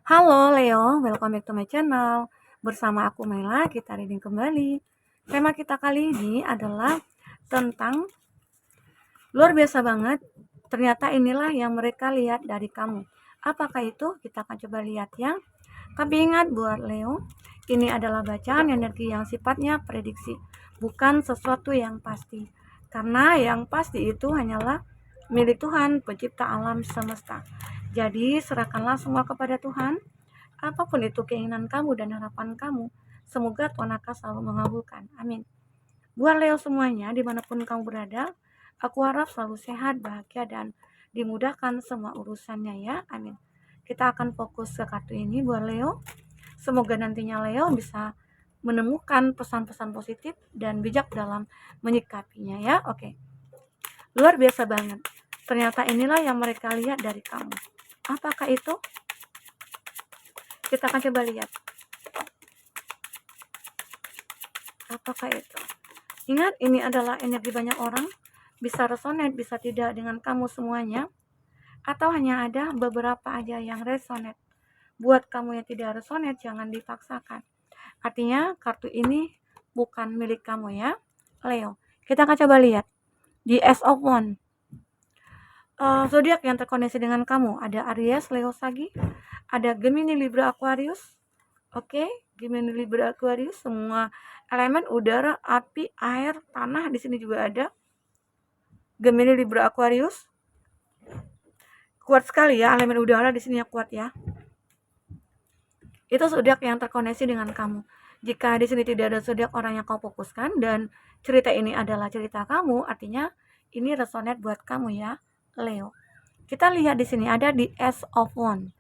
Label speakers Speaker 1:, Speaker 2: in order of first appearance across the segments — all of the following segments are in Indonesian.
Speaker 1: Halo Leo, welcome back to my channel. Bersama aku Mela, kita reading kembali. Tema kita kali ini adalah tentang luar biasa banget. Ternyata inilah yang mereka lihat dari kamu. Apakah itu? Kita akan coba lihat ya. Tapi ingat buat Leo, ini adalah bacaan energi yang sifatnya prediksi, bukan sesuatu yang pasti. Karena yang pasti itu hanyalah milik Tuhan, pencipta alam semesta. Jadi serahkanlah semua kepada Tuhan. Apapun itu keinginan kamu dan harapan kamu, semoga Tuhan akan selalu mengabulkan. Amin. Buat Leo semuanya, dimanapun kamu berada, aku harap selalu sehat, bahagia, dan dimudahkan semua urusannya ya. Amin. Kita akan fokus ke kartu ini buat Leo. Semoga nantinya Leo bisa menemukan pesan-pesan positif dan bijak dalam menyikapinya ya. Oke. Luar biasa banget. Ternyata inilah yang mereka lihat dari kamu. Apakah itu? Kita akan coba lihat. Apakah itu? Ingat, ini adalah energi banyak orang. Bisa resonate, bisa tidak dengan kamu semuanya. Atau hanya ada beberapa aja yang resonate. Buat kamu yang tidak resonate, jangan dipaksakan. Artinya, kartu ini bukan milik kamu ya, Leo. Kita akan coba lihat. Di Ace of Wands. Zodiak yang terkoneksi dengan kamu. Ada Aries, Leo, Sagi. Ada Gemini, Libra, Aquarius. Oke, Gemini, Libra, Aquarius, semua elemen udara, api, air, tanah di sini juga ada. Gemini, Libra, Aquarius. Kuat sekali ya, elemen udara di sini yang kuat ya. Itu zodiak yang terkoneksi dengan kamu. Jika di sini tidak ada zodiak orang yang kau fokuskan dan cerita ini adalah cerita kamu, artinya ini resonate buat kamu ya, Leo. Kita lihat di sini ada di Ace of Wands.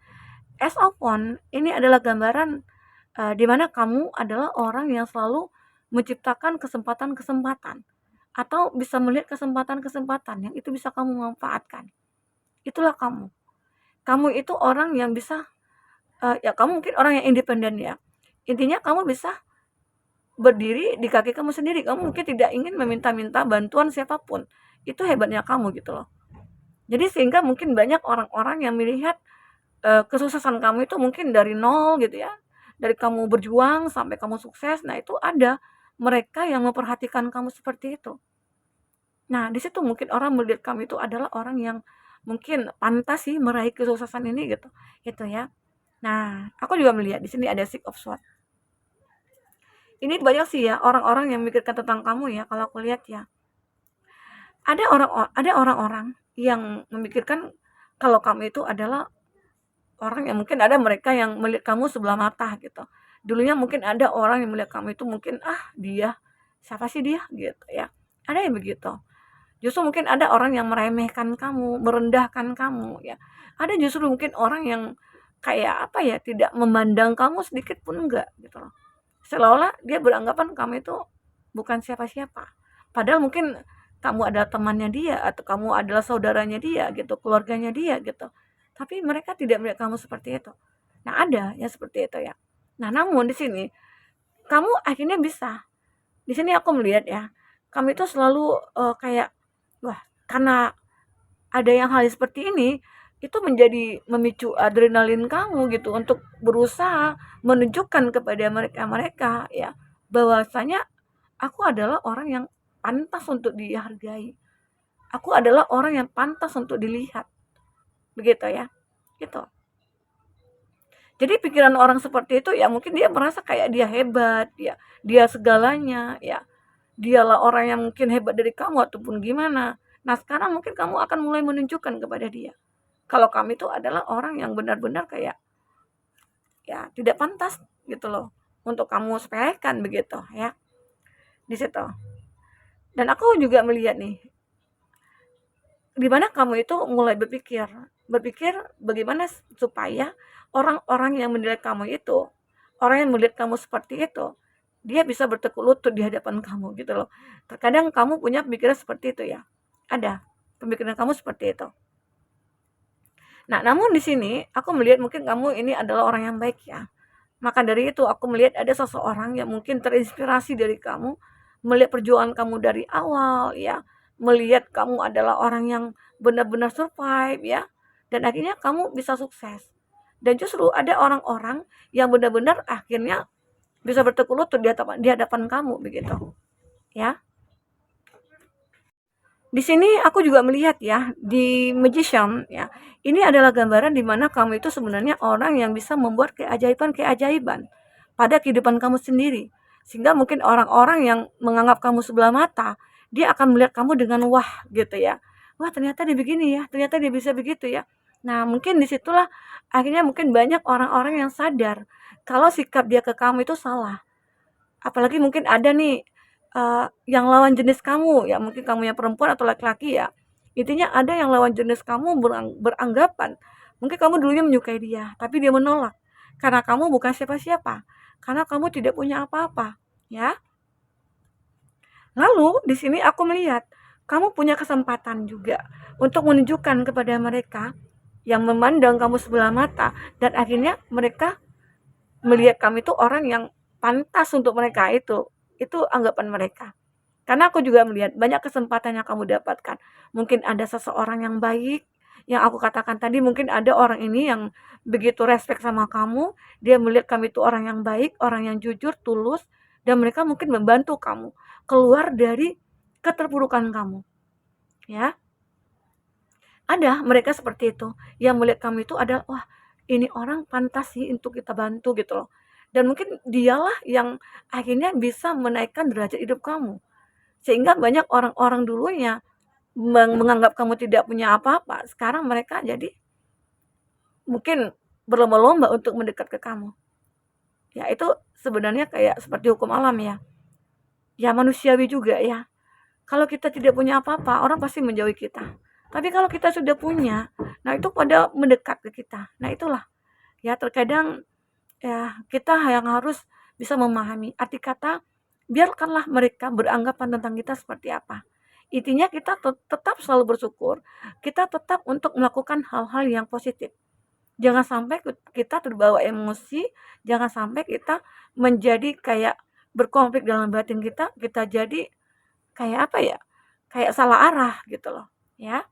Speaker 1: Ace of Wands ini adalah gambaran di mana kamu adalah orang yang selalu menciptakan kesempatan-kesempatan atau bisa melihat kesempatan-kesempatan yang itu bisa kamu manfaatkan. Itulah kamu. Kamu itu orang yang bisa ya kamu mungkin orang yang independen ya. Intinya kamu bisa berdiri di kaki kamu sendiri. Kamu mungkin tidak ingin meminta-minta bantuan siapapun. Itu hebatnya kamu gitu loh. Jadi sehingga mungkin banyak orang-orang yang melihat kesuksesan kamu itu mungkin dari nol gitu ya. Dari kamu berjuang sampai kamu sukses. Nah, itu ada mereka yang memperhatikan kamu seperti itu. Nah, di situ mungkin orang melihat kamu itu adalah orang yang mungkin pantas sih meraih kesuksesan ini gitu. Gitu ya. Nah, aku juga melihat di sini ada Six of Swords. Ini banyak sih ya orang-orang yang memikirkan tentang kamu ya kalau aku lihat ya. Ada orang-orang yang memikirkan kalau kamu itu adalah orang yang mungkin ada mereka yang melihat kamu sebelah mata gitu. Dulunya mungkin ada orang yang melihat kamu itu mungkin dia siapa sih dia gitu ya. Ada yang begitu. Justru mungkin ada orang yang meremehkan kamu, merendahkan kamu ya. Ada justru mungkin orang yang kayak apa ya, tidak memandang kamu sedikit pun enggak gitu loh. Seolah-olah dia beranggapan kamu itu bukan siapa-siapa. Padahal mungkin kamu adalah temannya dia atau kamu adalah saudaranya dia gitu, keluarganya dia gitu. Tapi mereka tidak melihat kamu seperti itu. Nah, ada yang seperti itu ya. Nah, namun di sini kamu akhirnya bisa. Di sini aku melihat ya, kamu itu selalu kayak wah, karena ada yang hal seperti ini, itu menjadi memicu adrenalin kamu gitu untuk berusaha menunjukkan kepada mereka-mereka ya bahwasanya aku adalah orang yang pantas untuk dihargai. Aku adalah orang yang pantas untuk dilihat. Begitu ya. Gitu. Jadi pikiran orang seperti itu ya mungkin dia merasa kayak dia hebat, dia segalanya ya. Dialah orang yang mungkin hebat dari kamu ataupun gimana. Nah, sekarang mungkin kamu akan mulai menunjukkan kepada dia kalau kamu itu adalah orang yang benar-benar kayak ya tidak pantas gitu loh untuk kamu sepelekan begitu ya di situ. Dan aku juga melihat nih di mana kamu itu mulai berpikir bagaimana supaya orang-orang yang melihat kamu itu, orang yang melihat kamu seperti itu, dia bisa bertekuk lutut di hadapan kamu gitu loh. Terkadang kamu punya pemikiran seperti itu ya. Ada pemikiran kamu seperti itu. Nah, namun di sini aku melihat mungkin kamu ini adalah orang yang baik ya. Maka dari itu aku melihat ada seseorang yang mungkin terinspirasi dari kamu, melihat perjuangan kamu dari awal ya, melihat kamu adalah orang yang benar-benar survive ya, dan akhirnya kamu bisa sukses. Dan justru ada orang-orang yang benar-benar akhirnya bisa bertekuk lutut di hadapan kamu begitu, ya. Di sini aku juga melihat ya, di magician ya, ini adalah gambaran di mana kamu itu sebenarnya orang yang bisa membuat keajaiban-keajaiban pada kehidupan kamu sendiri. Sehingga mungkin orang-orang yang menganggap kamu sebelah mata, dia akan melihat kamu dengan wah gitu ya. Wah ternyata dia begini ya, ternyata dia bisa begitu ya. Nah mungkin disitulah akhirnya mungkin banyak orang-orang yang sadar kalau sikap dia ke kamu itu salah. Apalagi mungkin ada nih, yang lawan jenis kamu, ya mungkin kamu yang perempuan atau laki-laki ya, intinya ada yang lawan jenis kamu beranggapan, mungkin kamu dulunya menyukai dia, tapi dia menolak, karena kamu bukan siapa-siapa, karena kamu tidak punya apa-apa, ya. Lalu di sini aku melihat, kamu punya kesempatan juga untuk menunjukkan kepada mereka yang memandang kamu sebelah mata dan akhirnya mereka melihat kamu itu orang yang pantas untuk mereka itu anggapan mereka. Karena aku juga melihat banyak kesempatan yang kamu dapatkan. Mungkin ada seseorang yang baik, yang aku katakan tadi mungkin ada orang ini yang begitu respect sama kamu, dia melihat kamu itu orang yang baik, orang yang jujur, tulus, dan mereka mungkin membantu kamu keluar dari keterpurukan kamu, ya. Ada mereka seperti itu, yang melihat kamu itu adalah, wah ini orang pantas sih untuk kita bantu gitu loh. Dan mungkin dialah yang akhirnya bisa menaikkan derajat hidup kamu. Sehingga banyak orang-orang dulunya menganggap kamu tidak punya apa-apa, sekarang mereka jadi mungkin berlomba-lomba untuk mendekat ke kamu. Ya itu sebenarnya kayak seperti hukum alam ya. Ya manusiawi juga ya. Kalau kita tidak punya apa-apa, orang pasti menjauhi kita. Tapi kalau kita sudah punya, nah itu pada mendekat ke kita. Nah itulah, ya terkadang ya kita yang harus bisa memahami arti kata, biarkanlah mereka beranggapan tentang kita seperti apa. Intinya kita tetap selalu bersyukur, kita tetap untuk melakukan hal-hal yang positif. Jangan sampai kita terbawa emosi, jangan sampai kita menjadi kayak berkonflik dalam batin kita jadi kayak apa ya, kayak salah arah gitu loh, ya.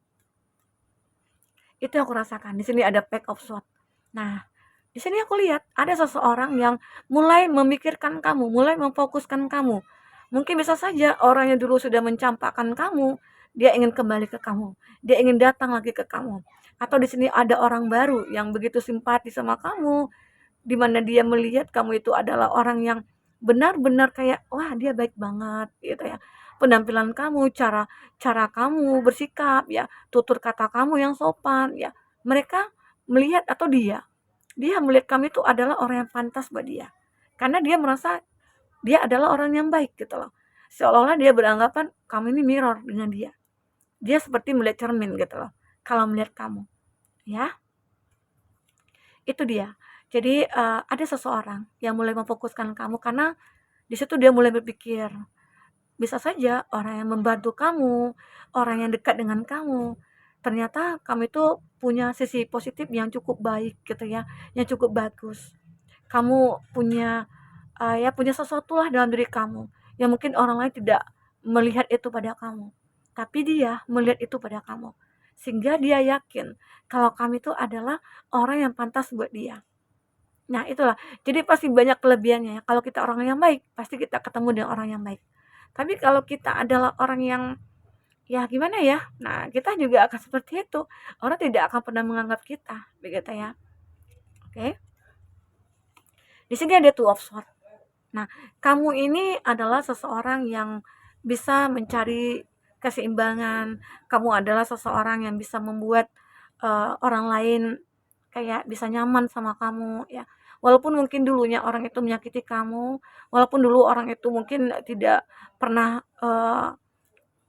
Speaker 1: Itu yang aku rasakan. Di sini ada Pack of Swords. Nah, di sini aku lihat ada seseorang yang mulai memikirkan kamu, mulai memfokuskan kamu. Mungkin bisa saja orang yang dulu sudah mencampakkan kamu, dia ingin kembali ke kamu. Dia ingin datang lagi ke kamu. Atau di sini ada orang baru yang begitu simpati sama kamu, di mana dia melihat kamu itu adalah orang yang benar-benar kayak wah dia baik banget gitu ya. Penampilan kamu, cara cara kamu bersikap ya, tutur kata kamu yang sopan ya. Mereka melihat atau dia melihat kamu itu adalah orang yang pantas buat dia. Karena dia merasa dia adalah orang yang baik gitu loh. Seolah-olah dia beranggapan kamu ini mirror dengan dia. Dia seperti melihat cermin gitu loh. Kalau melihat kamu, ya. Itu dia. Jadi, ada seseorang yang mulai memfokuskan kamu karena di situ dia mulai berpikir, bisa saja orang yang membantu kamu, orang yang dekat dengan kamu, ternyata kamu itu punya sisi positif yang cukup baik gitu ya, yang cukup bagus. Kamu punya, ya punya sesuatu lah dalam diri kamu, yang mungkin orang lain tidak melihat itu pada kamu, tapi dia melihat itu pada kamu. Sehingga dia yakin kalau kamu itu adalah orang yang pantas buat dia. Nah itulah, jadi pasti banyak kelebihannya ya, kalau kita orang yang baik, pasti kita ketemu dengan orang yang baik. Tapi kalau kita adalah orang yang, ya gimana ya, nah kita juga akan seperti itu, orang tidak akan pernah menganggap kita, begitu ya. Oke, di sini ada Two of Swords. Nah, kamu ini adalah seseorang yang bisa mencari keseimbangan, kamu adalah seseorang yang bisa membuat, orang lain kayak bisa nyaman sama kamu ya. Walaupun mungkin dulunya orang itu menyakiti kamu, walaupun dulu orang itu mungkin tidak pernah,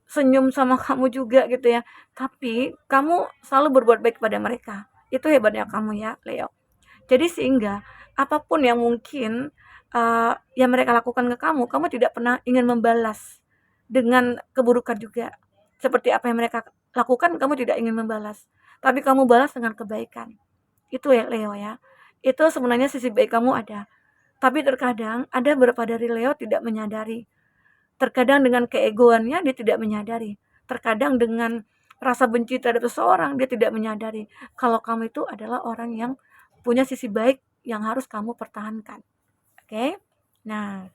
Speaker 1: senyum sama kamu juga gitu ya, tapi kamu selalu berbuat baik pada mereka. Itu hebatnya kamu ya, Leo. Jadi sehingga apapun yang mungkin, yang mereka lakukan ke kamu tidak pernah ingin membalas dengan keburukan juga. Seperti apa yang mereka lakukan kamu tidak ingin membalas, tapi kamu balas dengan kebaikan. Itu ya Leo ya. Itu sebenarnya sisi baik kamu ada. Tapi terkadang ada beberapa dari Leo tidak menyadari. Terkadang dengan keegoannya dia tidak menyadari. Terkadang dengan rasa benci terhadap seseorang dia tidak menyadari kalau kamu itu adalah orang yang punya sisi baik yang harus kamu pertahankan. Oke? Nah,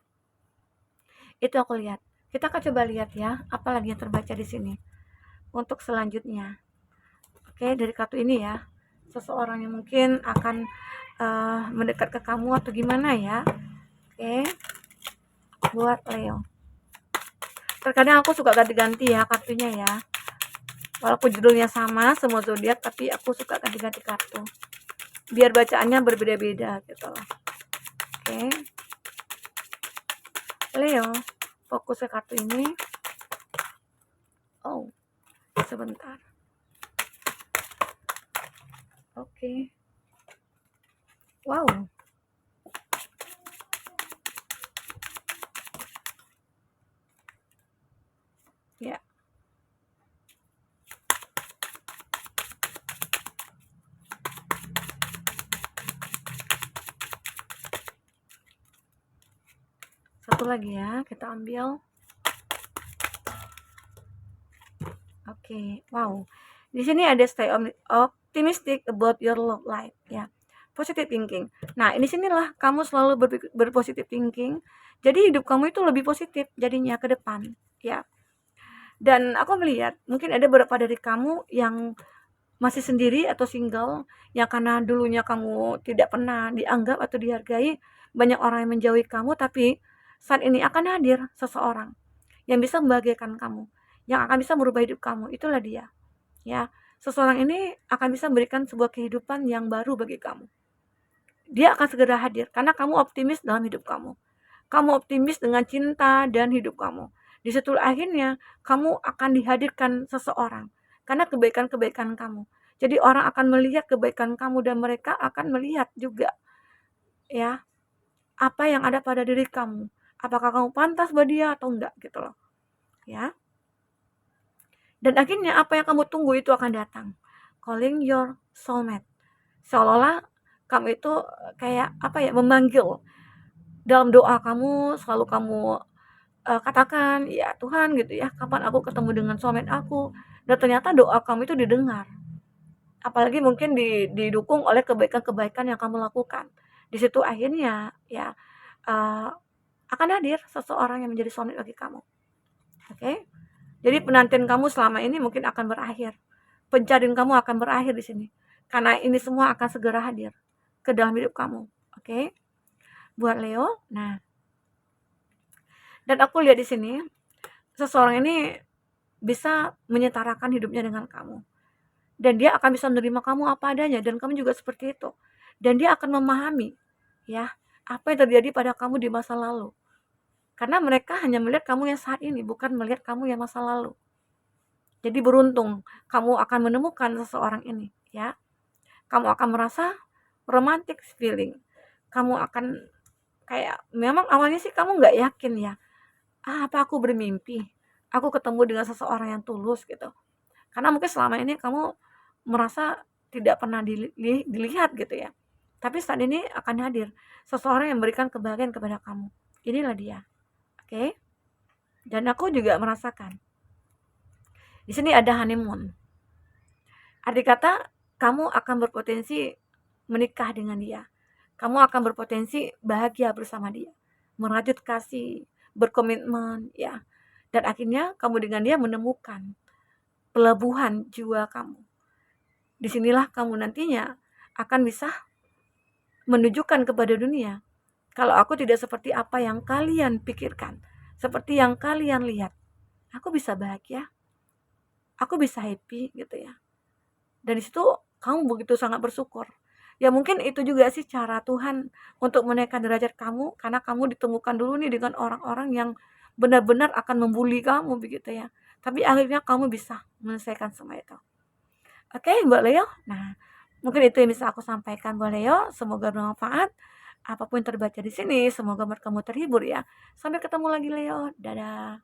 Speaker 1: itu aku lihat. Kita akan coba lihat ya, apa lagi yang terbaca di sini. Untuk selanjutnya. Oke, dari kartu ini ya. Seseorang yang mungkin akan mendekat ke kamu atau gimana ya. Oke. Buat Leo. Terkadang aku suka ganti-ganti ya kartunya ya. Walaupun judulnya sama semua zodiak, tapi aku suka ganti-ganti kartu. Biar bacaannya berbeda-beda gitu loh. Oke. Leo, fokus ke kartu ini. Oh, sebentar. Oke. Wow. Ya. Satu lagi ya, kita ambil. Oke, wow. Di sini ada stay optimistic about your love life ya. Positive thinking. Nah, ini sinilah kamu selalu berpositif thinking. Jadi hidup kamu itu lebih positif jadinya ke depan, ya. Dan aku melihat mungkin ada beberapa dari kamu yang masih sendiri atau single, yang karena dulunya kamu tidak pernah dianggap atau dihargai, banyak orang yang menjauhi kamu, tapi saat ini akan hadir seseorang yang bisa membahagiakan kamu, yang akan bisa merubah hidup kamu. Itulah dia. Ya, seseorang ini akan bisa memberikan sebuah kehidupan yang baru bagi kamu. Dia akan segera hadir karena kamu optimis dalam hidup kamu. Kamu optimis dengan cinta dan hidup kamu. Di situ akhirnya kamu akan dihadirkan seseorang karena kebaikan-kebaikan kamu. Jadi orang akan melihat kebaikan kamu dan mereka akan melihat juga ya apa yang ada pada diri kamu. Apakah kamu pantas buat dia atau enggak gitu loh. Ya. Dan akhirnya apa yang kamu tunggu itu akan datang. Calling your soulmate. Seolah-olah kamu itu kayak apa ya, memanggil. Dalam doa kamu selalu kamu katakan, ya Tuhan gitu ya, kapan aku ketemu dengan soulmate aku. Dan ternyata doa kamu itu didengar. Apalagi mungkin didukung oleh kebaikan-kebaikan yang kamu lakukan. Di situ akhirnya ya akan hadir seseorang yang menjadi soulmate bagi kamu. Oke? Jadi penantian kamu selama ini mungkin akan berakhir. Pencarian kamu akan berakhir di sini. Karena ini semua akan segera hadir ke dalam hidup kamu. Oke? Buat Leo. Nah, dan aku lihat di sini seseorang ini bisa menyetarakan hidupnya dengan kamu. Dan dia akan bisa menerima kamu apa adanya dan kamu juga seperti itu. Dan dia akan memahami ya, apa yang terjadi pada kamu di masa lalu. Karena mereka hanya melihat kamu yang saat ini, bukan melihat kamu yang masa lalu. Jadi beruntung kamu akan menemukan seseorang ini, ya. Kamu akan merasa romantic feeling. Kamu akan kayak memang awalnya sih kamu nggak yakin ya. Apa aku bermimpi? Aku ketemu dengan seseorang yang tulus gitu. Karena mungkin selama ini kamu merasa tidak pernah dilihat gitu ya. Tapi saat ini akan hadir seseorang yang memberikan kebahagiaan kepada kamu. Inilah dia. Oke? Dan aku juga merasakan. Di sini ada honeymoon. Arti kata kamu akan berpotensi menikah dengan dia. Kamu akan berpotensi bahagia bersama dia. Merajut kasih, berkomitmen ya. Dan akhirnya kamu dengan dia menemukan pelabuhan jiwa kamu. Disinilah kamu nantinya akan bisa menunjukkan kepada dunia, kalau aku tidak seperti apa yang kalian pikirkan, seperti yang kalian lihat, aku bisa bahagia, aku bisa happy gitu ya. Dan disitu kamu begitu sangat bersyukur. Ya mungkin itu juga sih cara Tuhan untuk menaikkan derajat kamu, karena kamu ditemukan dulu nih dengan orang-orang yang benar-benar akan membuli kamu begitu ya. Tapi akhirnya kamu bisa menyelesaikan semua itu. Oke, Mbak Leo. Nah, mungkin itu yang bisa aku sampaikan Mbak Leo. Semoga bermanfaat. Apapun yang terbaca di sini, semoga kamu terhibur ya. Sampai ketemu lagi Leo. Dadah.